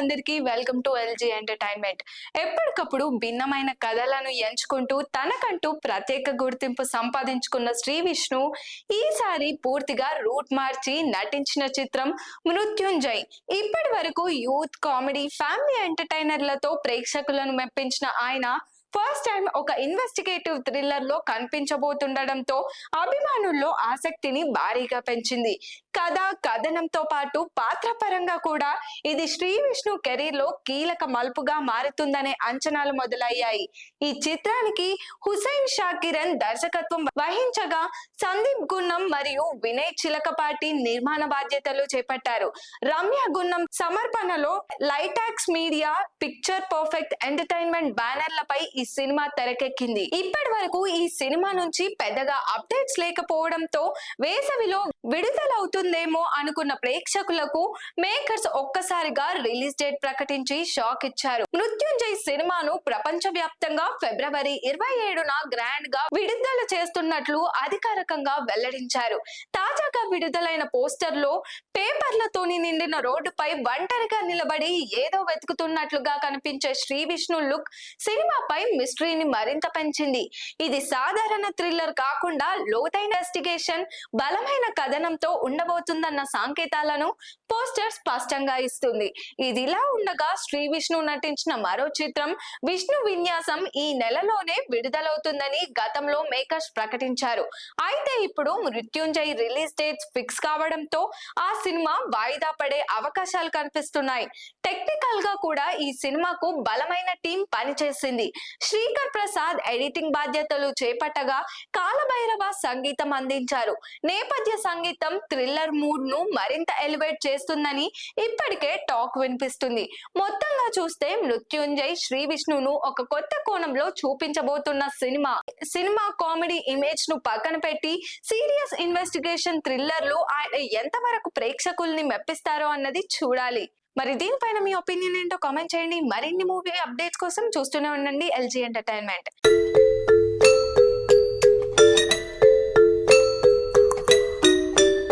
అందరికీ welcome to LG entertainment. ఎప్పటికప్పుడు భిన్నమైన కథలను ఎంచుకుంటూ తనకంటూ ప్రత్యేక గుర్తింపు సంపాదించుకున్న శ్రీ విష్ణు ఈసారి పూర్తిగా రూట్ మార్చి నటించిన చిత్రం మృత్యుంజయ్. ఇప్పటి వరకు యూత్, కామెడీ, ఫ్యామిలీ ఎంటర్టైనర్లతో ప్రేక్షకులను మెప్పించిన ఆయన ఫస్ట్ టైం ఒక ఇన్వెస్టిగేటివ్ థ్రిల్లర్ లో కనిపించబోతుండటంతో అభిమానుల్లో ఆసక్తిని భారీగా పెంచింది. కథ, కథనంతో పాటు పాత్ర పరంగా కూడా ఇది శ్రీ విష్ణు కెరీర్ లో కీలక మలుపుగా మారుతుందనే అంచనాలు మొదలయ్యాయి. ఈ చిత్రానికి హుసైన్ షాకిరన్ దర్శకత్వం వహించగా సందీప్ గున్నం మరియు వినయ్ చిలకపాటి నిర్మాణ బాధ్యతలు చేపట్టారు. రమ్య గున్నం సమర్పణలో లైటాక్స్ మీడియా, పిక్చర్ పర్ఫెక్ట్ ఎంటర్టైన్మెంట్ బ్యానర్లపై ఈ సినిమా తెరకెక్కింది. ఇప్పటి వరకు ఈ సినిమా నుంచి పెద్దగా అప్డేట్స్ లేకపోవడంతో వేసవిలో విడుదలవుతుందేమో అనుకున్న ప్రేక్షకులకు మేకర్స్ ఒక్కసారిగా రిలీజ్ డేట్ ప్రకటించి షాక్ ఇచ్చారు. మృత్యుంజయ్ సినిమాను ప్రపంచ వ్యాప్తంగా ఫిబ్రవరి 27న గ్రాండ్ గా విడుదల చేస్తున్నట్లు అధికారికంగా వెల్లడించారు. తాజాగా విడుదలైన పోస్టర్ లో పేపర్లతోని నిండిన రోడ్డుపై ఒంటరిగా నిలబడి ఏదో వెతుకుతున్నట్లుగా కనిపించే శ్రీ విష్ణు లుక్ సినిమాపై మిస్టరీని మరింత పెంచింది. ఇది సాధారణ థ్రిల్లర్ కాకుండా లోతైన ఇన్వెస్టిగేషన్, బలమైన కథనంతో ఉండబోతుందన్న సంకేతాలను పోస్టర్ స్పష్టంగా ఇస్తుంది. ఇదిలా ఉండగా శ్రీ విష్ణు నటించిన మరో చిత్రం విష్ణు విన్యాసం ఈ నెలలోనే విడుదలవుతుందని గతంలో మేకర్స్ ప్రకటించారు. అయితే ఇప్పుడు మృత్యుంజయ్ రిలీజ్ డేట్స్ ఫిక్స్ కావడంతో ఆ సినిమా వాయిదా పడే అవకాశాలు కనిపిస్తున్నాయి. టెక్నికల్ గా కూడా ఈ సినిమాకు బలమైన టీం పనిచేసింది. శ్రీకర్ ప్రసాద్ ఎడిటింగ్ బాధ్యతలు చేపట్టగా కాలభైరవ సంగీతం అందించారు. నేపథ్య సంగీతం థ్రిల్లర్ మూడ్ ను మరింత ఎలివేట్ చేస్తుందని ఇప్పటికే టాక్ వినిపిస్తుంది. మొత్తంగా చూస్తే మృత్యుంజయ్ శ్రీ విష్ణును ఒక కొత్త కోణంలో చూపించబోతున్న సినిమా కామెడీ ఇమేజ్ ను పక్కన పెట్టి సీరియస్ ఇన్వెస్టిగేషన్ థ్రిల్లర్లు ఆయన ఎంతవరకు ప్రేక్షకుల్ని మెప్పిస్తారో అన్నది చూడాలి. మరి దీనిపైన మీ ఒపీనియన్ ఏంటో కామెంట్ చేయండి. మరిన్ని మూవీ అప్డేట్స్ కోసం చూస్తూనే ఉండండి ఎల్జీ ఎంటర్టైన్మెంట్.